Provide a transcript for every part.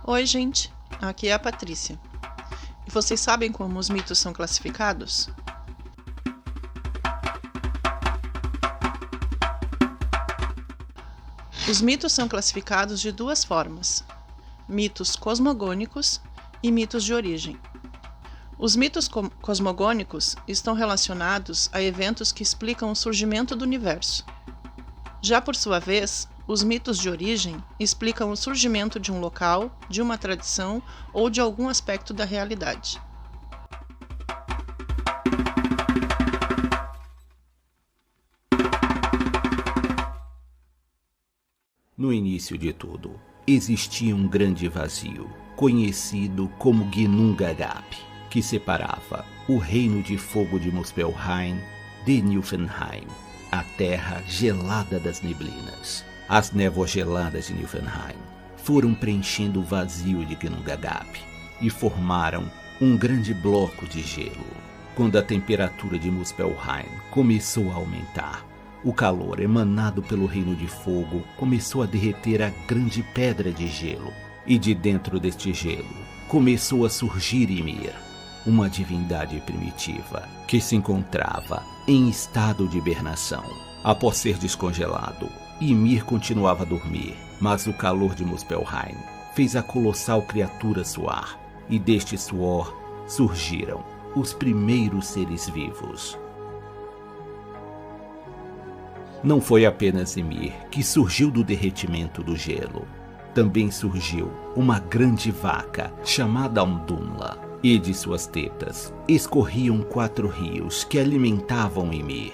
Oi, gente, aqui é a Patrícia. E vocês sabem como os mitos são classificados? Os mitos são classificados de duas formas: mitos cosmogônicos e mitos de origem. Os mitos cosmogônicos estão relacionados a eventos que explicam o surgimento do universo. Já por sua vez, os mitos de origem explicam o surgimento de um local, de uma tradição ou de algum aspecto da realidade. No início de tudo, existia um grande vazio, conhecido como Ginnungagap, que separava o reino de fogo de Muspelheim de Niflheim, a terra gelada das neblinas. As névoas geladas de Niflheim foram preenchendo o vazio de Ginnungagap e formaram um grande bloco de gelo. Quando a temperatura de Muspelheim começou a aumentar, o calor emanado pelo reino de fogo começou a derreter a grande pedra de gelo, e de dentro deste gelo começou a surgir Ymir, uma divindade primitiva que se encontrava em estado de hibernação. Após ser descongelado, Ymir continuava a dormir, mas o calor de Muspelheim fez a colossal criatura suar, e deste suor surgiram os primeiros seres vivos. Não foi apenas Ymir que surgiu do derretimento do gelo. Também surgiu uma grande vaca chamada Audhumla, e de suas tetas escorriam 4 rios que alimentavam Ymir.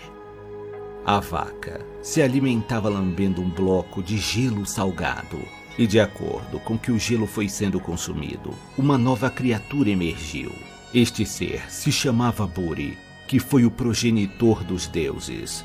A vaca se alimentava lambendo um bloco de gelo salgado, e de acordo com que o gelo foi sendo consumido, uma nova criatura emergiu. Este ser se chamava Buri, que foi o progenitor dos deuses.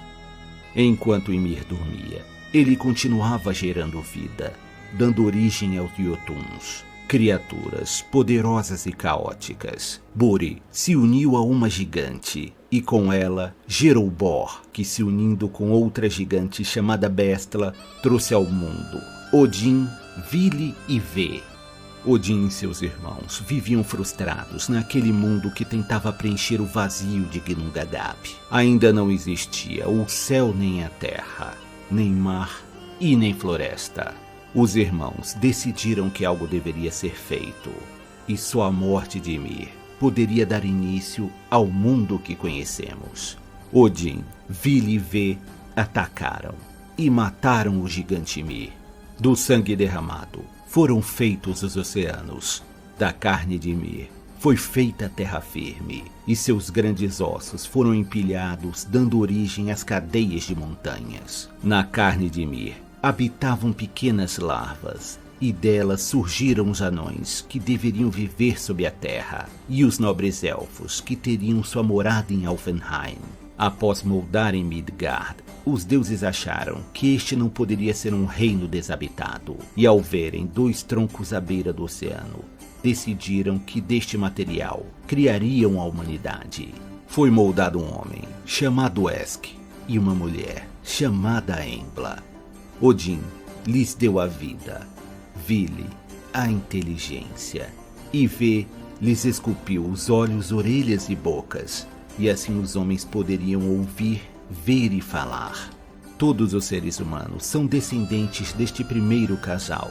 Enquanto Ymir dormia, ele continuava gerando vida, dando origem aos Jotuns, criaturas poderosas e caóticas. Buri se uniu a uma gigante, e com ela gerou Bor, que se unindo com outra gigante chamada Bestla, trouxe ao mundo Odin, Vili e Ve. Odin e seus irmãos viviam frustrados naquele mundo que tentava preencher o vazio de Ginnungagap. Ainda não existia o céu nem a terra, nem mar e nem floresta. Os irmãos decidiram que algo deveria ser feito, e só a morte de Ymir poderia dar início ao mundo que conhecemos. Odin, Vili e Ve atacaram e mataram o gigante Ymir. Do sangue derramado foram feitos os oceanos. Da carne de Ymir foi feita a terra firme, e seus grandes ossos foram empilhados, dando origem às cadeias de montanhas. Na carne de Ymir habitavam pequenas larvas, e delas surgiram os anões que deveriam viver sob a terra, e os nobres elfos que teriam sua morada em Alfenheim. Após moldarem Midgard, os deuses acharam que este não poderia ser um reino desabitado, e ao verem 2 troncos à beira do oceano, decidiram que deste material criariam a humanidade. Foi moldado um homem chamado Esk e uma mulher chamada Embla. Odin lhes deu a vida, Vili a inteligência, e Ve lhes esculpiu os olhos, orelhas e bocas, e assim os homens poderiam ouvir, ver e falar. Todos os seres humanos são descendentes deste primeiro casal,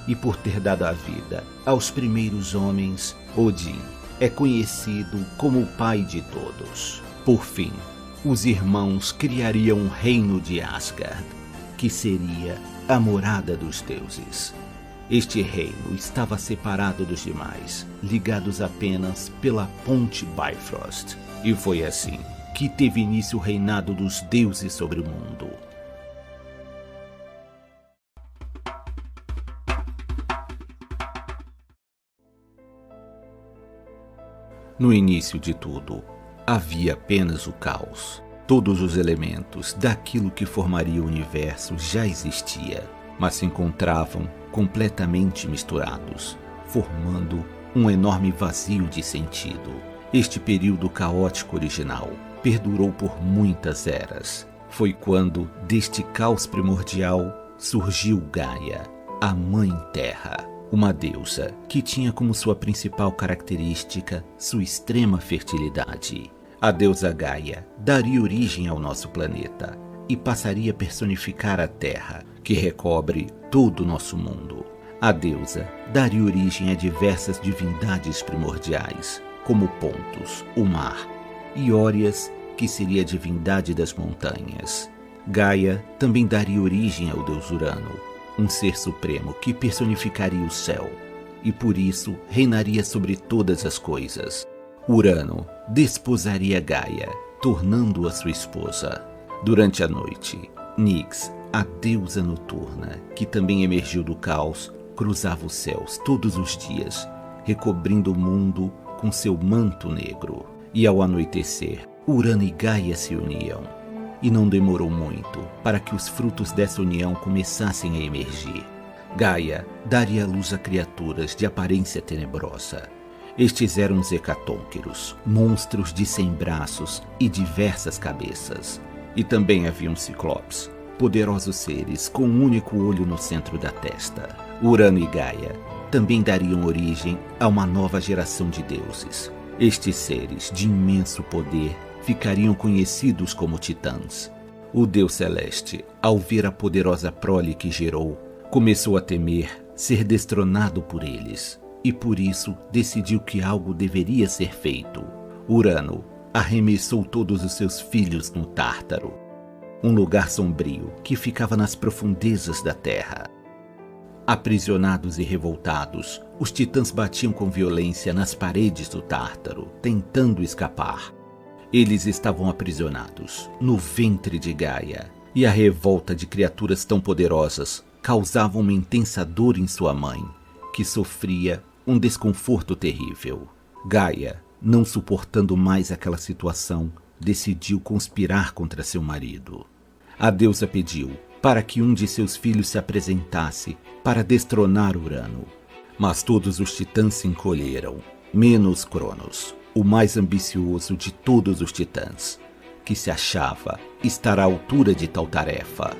e por ter dado a vida aos primeiros homens, Odin é conhecido como o pai de todos. Por fim, os irmãos criariam um reino de Asgard, que seria a morada dos deuses. Este reino estava separado dos demais, ligados apenas pela ponte Bifrost. E foi assim que teve início o reinado dos deuses sobre o mundo. No início de tudo, havia apenas o caos. Todos os elementos daquilo que formaria o universo já existia, mas se encontravam completamente misturados, formando um enorme vazio de sentido. Este período caótico original perdurou por muitas eras. Foi quando, deste caos primordial, surgiu Gaia, a Mãe Terra. uma deusa que tinha como sua principal característica sua extrema fertilidade. A deusa Gaia daria origem ao nosso planeta e passaria a personificar a Terra, que recobre todo o nosso mundo. A deusa daria origem a diversas divindades primordiais, como Pontos, o mar, e Órias, que seria a divindade das montanhas. Gaia também daria origem ao deus Urano, um ser supremo que personificaria o céu, e por isso reinaria sobre todas as coisas. Urano desposaria Gaia, tornando-a sua esposa. Durante a noite, Nyx, a deusa noturna, que também emergiu do caos, cruzava os céus todos os dias, recobrindo o mundo com seu manto negro. E ao anoitecer, Urano e Gaia se uniam. E não demorou muito para que os frutos dessa união começassem a emergir. Gaia daria luz a criaturas de aparência tenebrosa. Estes eram os hecatônquiros, monstros de 100 braços e diversas cabeças. E também haviam ciclopes, poderosos seres com um único olho no centro da testa. Urano e Gaia também dariam origem a uma nova geração de deuses. Estes seres de imenso poder ficariam conhecidos como titãs. O deus celeste, ao ver a poderosa prole que gerou, começou a temer ser destronado por eles, e por isso decidiu que algo deveria ser feito. Urano arremessou todos os seus filhos no Tártaro, um lugar sombrio que ficava nas profundezas da terra. Aprisionados e revoltados, os titãs batiam com violência nas paredes do Tártaro, tentando escapar. Eles estavam aprisionados no ventre de Gaia, e a revolta de criaturas tão poderosas causava uma intensa dor em sua mãe, que sofria um desconforto terrível. Gaia, não suportando mais aquela situação, decidiu conspirar contra seu marido. A deusa pediu para que um de seus filhos se apresentasse para destronar Urano. Mas todos os titãs se encolheram, menos Cronos, o mais ambicioso de todos os titãs, que se achava estar à altura de tal tarefa.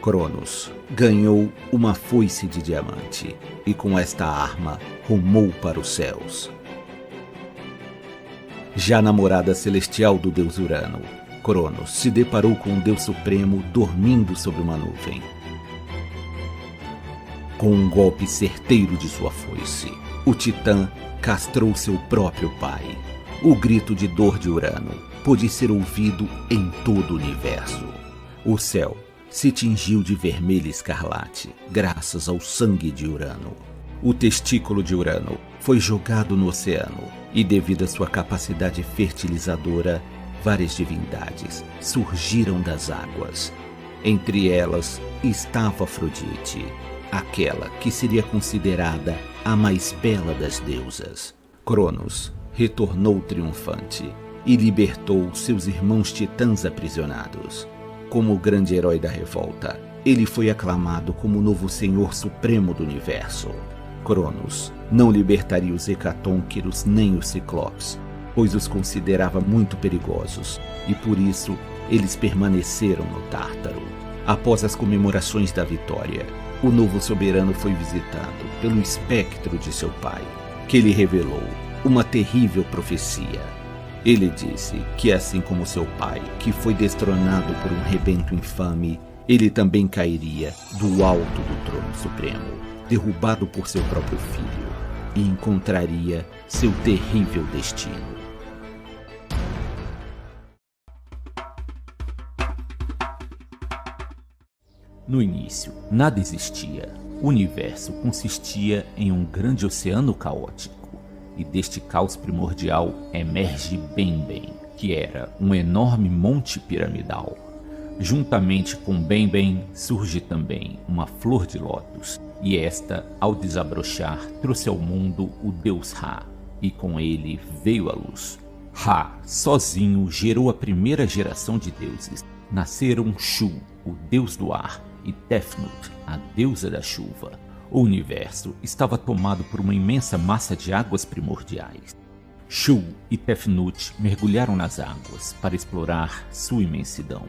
Cronos ganhou uma foice de diamante e com esta arma rumou para os céus. Já na morada celestial do deus Urano, Cronos se deparou com o deus supremo dormindo sobre uma nuvem. Com um golpe certeiro de sua foice, o titã castrou seu próprio pai. O grito de dor de Urano pôde ser ouvido em todo o universo. O céu se tingiu de vermelho escarlate, graças ao sangue de Urano. O testículo de Urano foi jogado no oceano, e devido à sua capacidade fertilizadora, várias divindades surgiram das águas. Entre elas estava Afrodite, aquela que seria considerada a mais bela das deusas. Cronos retornou triunfante e libertou seus irmãos titãs aprisionados. Como o grande herói da revolta, ele foi aclamado como o novo senhor supremo do universo. Cronos não libertaria os hecatônquiros nem os ciclopes, pois os considerava muito perigosos, e por isso eles permaneceram no Tártaro. Após as comemorações da vitória, o novo soberano foi visitado pelo espectro de seu pai, que lhe revelou uma terrível profecia. Ele disse que, assim como seu pai, que foi destronado por um rebento infame, ele também cairia do alto do trono supremo, derrubado por seu próprio filho, e encontraria seu terrível destino. No início, nada existia. O universo consistia em um grande oceano caótico, e deste caos primordial emerge Benben, que era um enorme monte piramidal. Juntamente com Benben surge também uma flor de lótus, e esta, ao desabrochar, trouxe ao mundo o deus Ra, e com ele veio a luz. Ra, sozinho, gerou a primeira geração de deuses. Nasceram Shu, o deus do ar, e Tefnut, a deusa da chuva. O universo estava tomado por uma imensa massa de águas primordiais. Shu e Tefnut mergulharam nas águas para explorar sua imensidão.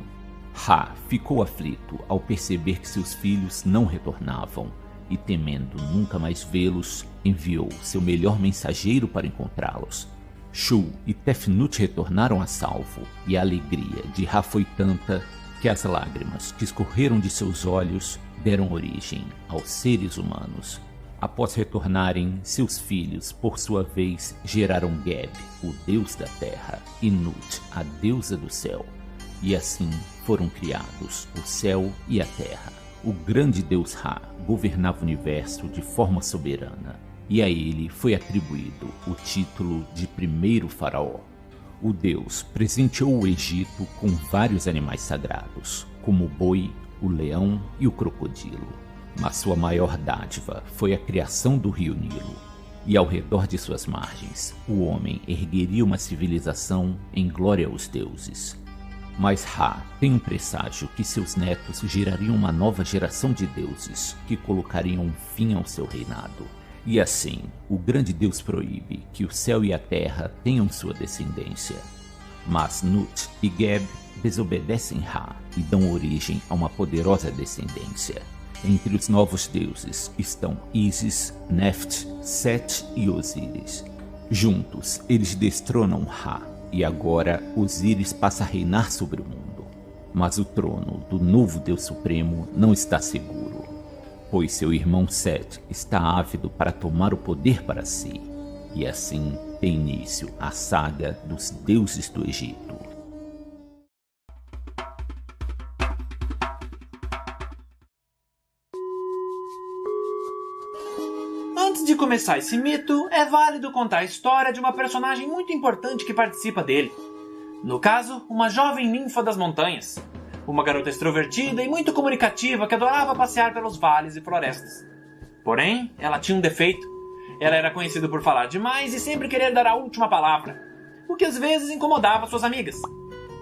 Ra ficou aflito ao perceber que seus filhos não retornavam, e, temendo nunca mais vê-los, enviou seu melhor mensageiro para encontrá-los. Shu e Tefnut retornaram a salvo, e a alegria de Ra foi tanta que as lágrimas que escorreram de seus olhos deram origem aos seres humanos. Após retornarem, seus filhos, por sua vez, geraram Geb, o deus da terra, e Nut, a deusa do céu. E assim foram criados o céu e a terra. O grande deus Ra governava o universo de forma soberana, e a ele foi atribuído o título de primeiro faraó. O deus presenteou o Egito com vários animais sagrados, como o boi, o leão e o crocodilo. Mas sua maior dádiva foi a criação do rio Nilo, e ao redor de suas margens, o homem ergueria uma civilização em glória aos deuses. Mas Ra tem um presságio que seus netos gerariam uma nova geração de deuses que colocariam um fim ao seu reinado. E assim, o grande Deus proíbe que o céu e a terra tenham sua descendência. Mas Nut e Geb desobedecem Ra e dão origem a uma poderosa descendência. Entre os novos deuses estão Isis, Neft, Set e Osíris. Juntos, eles destronam Ra, e agora Osíris passa a reinar sobre o mundo. Mas o trono do novo Deus Supremo não está seguro, pois seu irmão Set está ávido para tomar o poder para si. E assim tem início a saga dos deuses do Egito. Antes de começar esse mito, é válido contar a história de uma personagem muito importante que participa dele. No caso, uma jovem ninfa das montanhas. Uma garota extrovertida e muito comunicativa que adorava passear pelos vales e florestas. Porém, ela tinha um defeito. Ela era conhecida por falar demais e sempre querer dar a última palavra, o que às vezes incomodava suas amigas.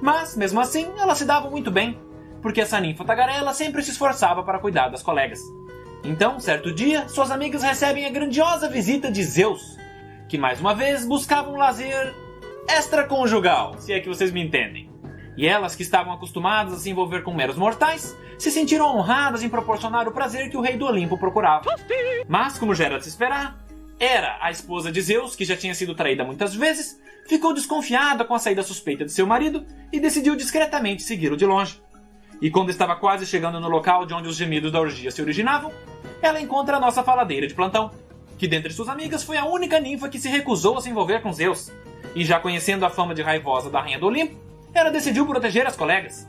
Mas, mesmo assim, ela se dava muito bem, porque essa ninfa tagarela sempre se esforçava para cuidar das colegas. Então, certo dia, suas amigas recebem a grandiosa visita de Zeus, que mais uma vez buscava um lazer extraconjugal, se é que vocês me entendem. E elas, que estavam acostumadas a se envolver com meros mortais, se sentiram honradas em proporcionar o prazer que o rei do Olimpo procurava. Mas, como já era de se esperar, Hera, a esposa de Zeus, que já tinha sido traída muitas vezes, ficou desconfiada com a saída suspeita de seu marido e decidiu discretamente segui-lo de longe. E quando estava quase chegando no local de onde os gemidos da orgia se originavam, ela encontra a nossa faladeira de plantão, que dentre suas amigas foi a única ninfa que se recusou a se envolver com Zeus. E já conhecendo a fama de raivosa da rainha do Olimpo, ela decidiu proteger as colegas.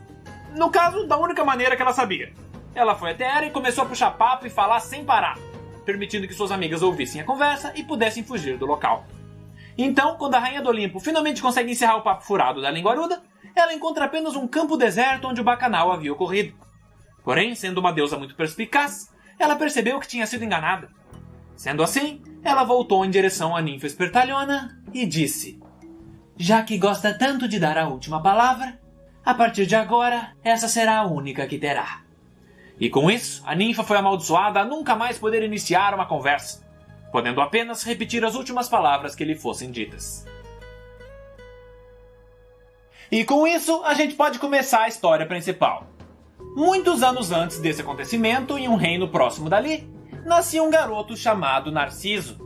No caso, da única maneira que ela sabia. Ela foi até Hera e começou a puxar papo e falar sem parar, permitindo que suas amigas ouvissem a conversa e pudessem fugir do local. Então, quando a rainha do Olimpo finalmente consegue encerrar o papo furado da linguaruda, ela encontra apenas um campo deserto onde o bacanal havia ocorrido. Porém, sendo uma deusa muito perspicaz, ela percebeu que tinha sido enganada. Sendo assim, ela voltou em direção à ninfa espertalhona e disse: "Já que gosta tanto de dar a última palavra, a partir de agora, essa será a única que terá." E com isso, a ninfa foi amaldiçoada a nunca mais poder iniciar uma conversa, podendo apenas repetir as últimas palavras que lhe fossem ditas. E com isso, a gente pode começar a história principal. Muitos anos antes desse acontecimento, em um reino próximo dali, nascia um garoto chamado Narciso,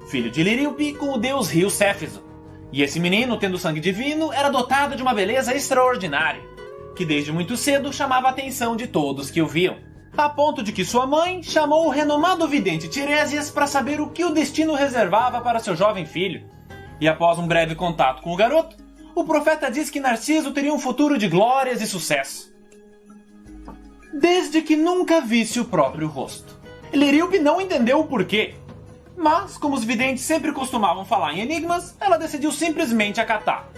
filho de Liríope com o deus rio Céfiso. E esse menino, tendo sangue divino, era dotado de uma beleza extraordinária, que desde muito cedo chamava a atenção de todos que o viam, a ponto de que sua mãe chamou o renomado vidente Tiresias para saber o que o destino reservava para seu jovem filho. E após um breve contato com o garoto, o profeta diz que Narciso teria um futuro de glórias e sucesso, desde que nunca visse o próprio rosto. Liríope não entendeu o porquê, mas, como os videntes sempre costumavam falar em enigmas, ela decidiu simplesmente acatar.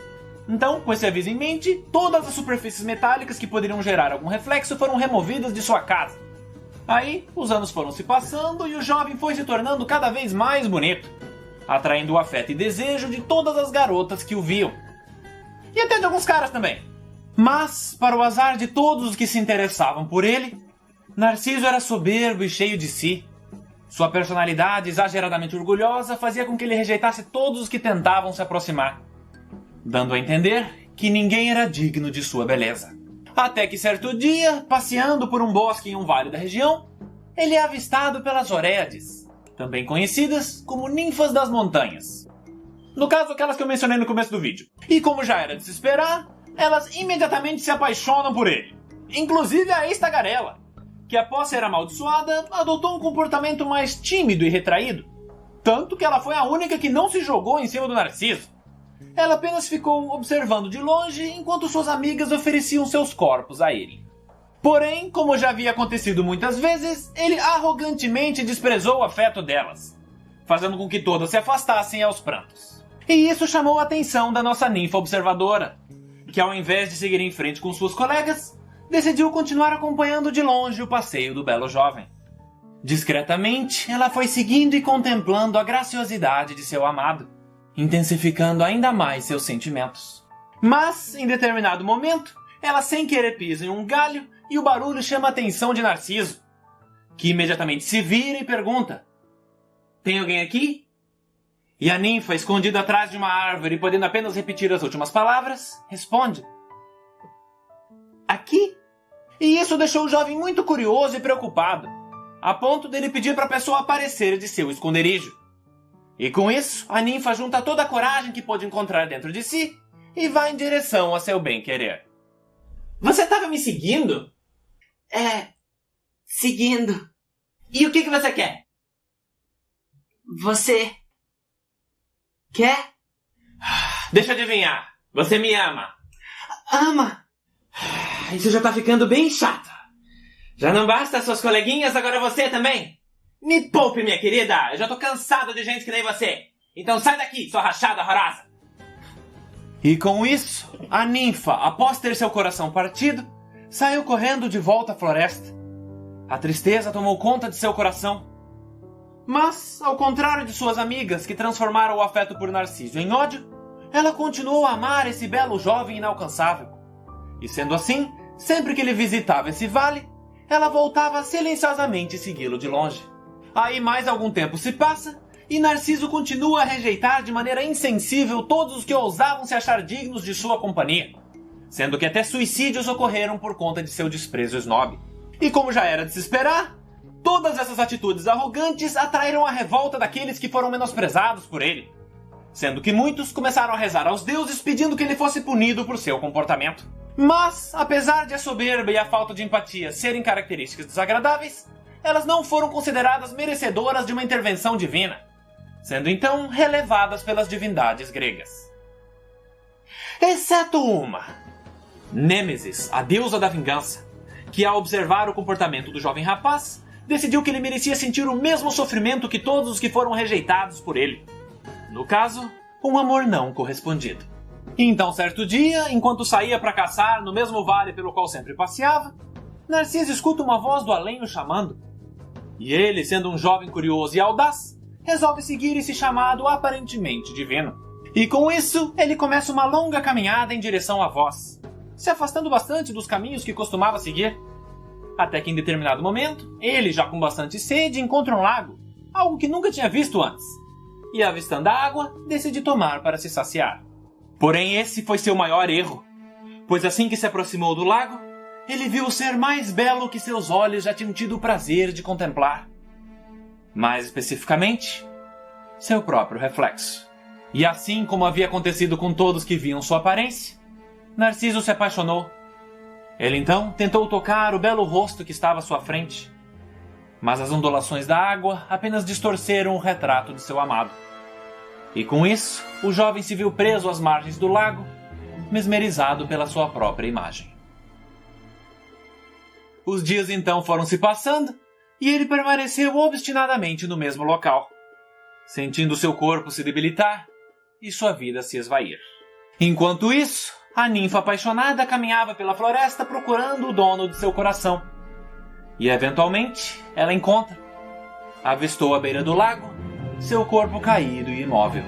Então, com esse aviso em mente, todas as superfícies metálicas que poderiam gerar algum reflexo foram removidas de sua casa. Aí, os anos foram se passando e o jovem foi se tornando cada vez mais bonito, atraindo o afeto e desejo de todas as garotas que o viam. E até de alguns caras também. Mas, para o azar de todos os que se interessavam por ele, Narciso era soberbo e cheio de si. Sua personalidade exageradamente orgulhosa fazia com que ele rejeitasse todos os que tentavam se aproximar, dando a entender que ninguém era digno de sua beleza. Até que certo dia, passeando por um bosque em um vale da região, ele é avistado pelas Oréades, também conhecidas como ninfas das montanhas. No caso, aquelas que eu mencionei no começo do vídeo. E como já era de se esperar, elas imediatamente se apaixonam por ele. Inclusive a ex-tagarela, que após ser amaldiçoada, adotou um comportamento mais tímido e retraído. Tanto que ela foi a única que não se jogou em cima do Narciso. Ela apenas ficou observando de longe enquanto suas amigas ofereciam seus corpos a ele. Porém, como já havia acontecido muitas vezes, ele arrogantemente desprezou o afeto delas, fazendo com que todas se afastassem aos prantos. E isso chamou a atenção da nossa ninfa observadora, que ao invés de seguir em frente com suas colegas, decidiu continuar acompanhando de longe o passeio do belo jovem. Discretamente, ela foi seguindo e contemplando a graciosidade de seu amado, intensificando ainda mais seus sentimentos. Mas, em determinado momento, ela sem querer pisa em um galho e o barulho chama a atenção de Narciso, que imediatamente se vira e pergunta: "Tem alguém aqui?" E a ninfa, escondida atrás de uma árvore e podendo apenas repetir as últimas palavras, responde: "Aqui?" E isso deixou o jovem muito curioso e preocupado, a ponto dele pedir para a pessoa aparecer de seu esconderijo. E com isso, a ninfa junta toda a coragem que pôde encontrar dentro de si e vai em direção a seu bem-querer. "Você estava me seguindo?" Seguindo. "E o que você quer?" Você quer? "Deixa eu adivinhar. Você me ama." Ama. "Isso já tá ficando bem chato. Já não basta as suas coleguinhas, agora você também? Me poupe, minha querida. Eu já tô cansado de gente que nem você. Então sai daqui, sua rachada horrorosa." E com isso, a ninfa, após ter seu coração partido, saiu correndo de volta à floresta. A tristeza tomou conta de seu coração. Mas, ao contrário de suas amigas que transformaram o afeto por Narciso em ódio, ela continuou a amar esse belo jovem inalcançável. E sendo assim, sempre que ele visitava esse vale, ela voltava silenciosamente segui-lo de longe. Aí mais algum tempo se passa, e Narciso continua a rejeitar de maneira insensível todos os que ousavam se achar dignos de sua companhia, sendo que até suicídios ocorreram por conta de seu desprezo snob. E como já era de se esperar, todas essas atitudes arrogantes atraíram a revolta daqueles que foram menosprezados por ele, sendo que muitos começaram a rezar aos deuses pedindo que ele fosse punido por seu comportamento. Mas, apesar de a soberba e a falta de empatia serem características desagradáveis, elas não foram consideradas merecedoras de uma intervenção divina, sendo então relevadas pelas divindades gregas. Exceto uma, Nêmesis, a deusa da vingança, que ao observar o comportamento do jovem rapaz, decidiu que ele merecia sentir o mesmo sofrimento que todos os que foram rejeitados por ele. No caso, um amor não correspondido. Então, certo dia, enquanto saía para caçar no mesmo vale pelo qual sempre passeava, Narciso escuta uma voz do além o chamando. E ele, sendo um jovem curioso e audaz, resolve seguir esse chamado aparentemente divino. E com isso, ele começa uma longa caminhada em direção à voz, se afastando bastante dos caminhos que costumava seguir. Até que em determinado momento, ele, já com bastante sede, encontra um lago, algo que nunca tinha visto antes. E avistando a água, decide tomar para se saciar. Porém, esse foi seu maior erro, pois assim que se aproximou do lago, ele viu o ser mais belo que seus olhos já tinham tido o prazer de contemplar. Mais especificamente, seu próprio reflexo. E assim como havia acontecido com todos que viam sua aparência, Narciso se apaixonou. Ele então tentou tocar o belo rosto que estava à sua frente, mas as ondulações da água apenas distorceram o retrato de seu amado. E com isso, o jovem se viu preso às margens do lago, mesmerizado pela sua própria imagem. Os dias então foram se passando, e ele permaneceu obstinadamente no mesmo local, sentindo seu corpo se debilitar e sua vida se esvair. Enquanto isso, a ninfa apaixonada caminhava pela floresta procurando o dono de seu coração. E eventualmente, ela encontra. Avistou à beira do lago seu corpo caído e imóvel.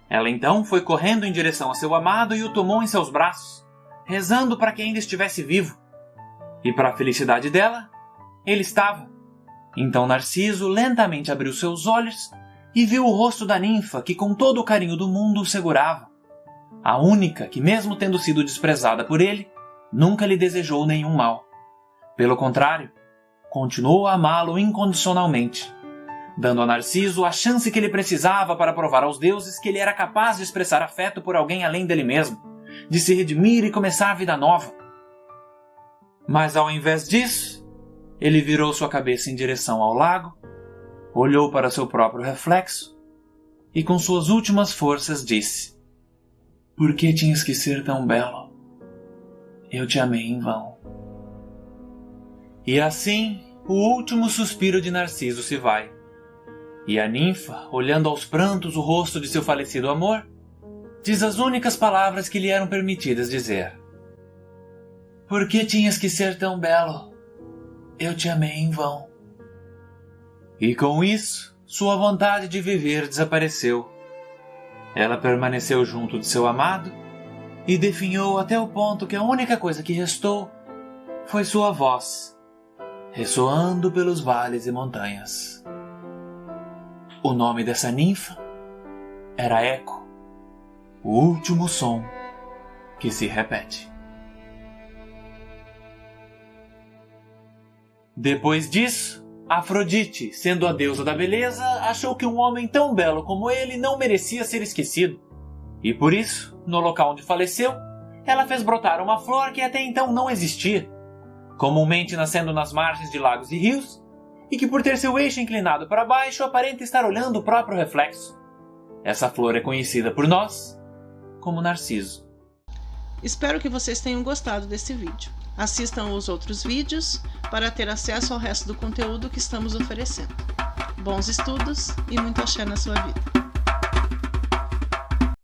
Ela então foi correndo em direção a seu amado e o tomou em seus braços, rezando para que ainda estivesse vivo. E para a felicidade dela, ele estava. Então Narciso lentamente abriu seus olhos e viu o rosto da ninfa que com todo o carinho do mundo o segurava. A única que, mesmo tendo sido desprezada por ele, nunca lhe desejou nenhum mal. Pelo contrário, continuou a amá-lo incondicionalmente, dando a Narciso a chance que ele precisava para provar aos deuses que ele era capaz de expressar afeto por alguém além dele mesmo, de se redimir e começar a vida nova. Mas ao invés disso, ele virou sua cabeça em direção ao lago, olhou para seu próprio reflexo e com suas últimas forças disse: "Por que tinhas que ser tão belo? Eu te amei em vão." E assim, o último suspiro de Narciso se vai. E a ninfa, olhando aos prantos o rosto de seu falecido amor, diz as únicas palavras que lhe eram permitidas dizer: "Por que tinhas que ser tão belo? Eu te amei em vão." E com isso, sua vontade de viver desapareceu. Ela permaneceu junto de seu amado e definhou até o ponto que a única coisa que restou foi sua voz, ressoando pelos vales e montanhas. O nome dessa ninfa era Eco, o último som que se repete. Depois disso, Afrodite, sendo a deusa da beleza, achou que um homem tão belo como ele não merecia ser esquecido. E por isso, no local onde faleceu, ela fez brotar uma flor que até então não existia, comumente nascendo nas margens de lagos e rios, e que por ter seu eixo inclinado para baixo aparenta estar olhando o próprio reflexo. Essa flor é conhecida por nós como Narciso. Espero que vocês tenham gostado desse vídeo. Assistam os outros vídeos para ter acesso ao resto do conteúdo que estamos oferecendo. Bons estudos e muito axé na sua vida!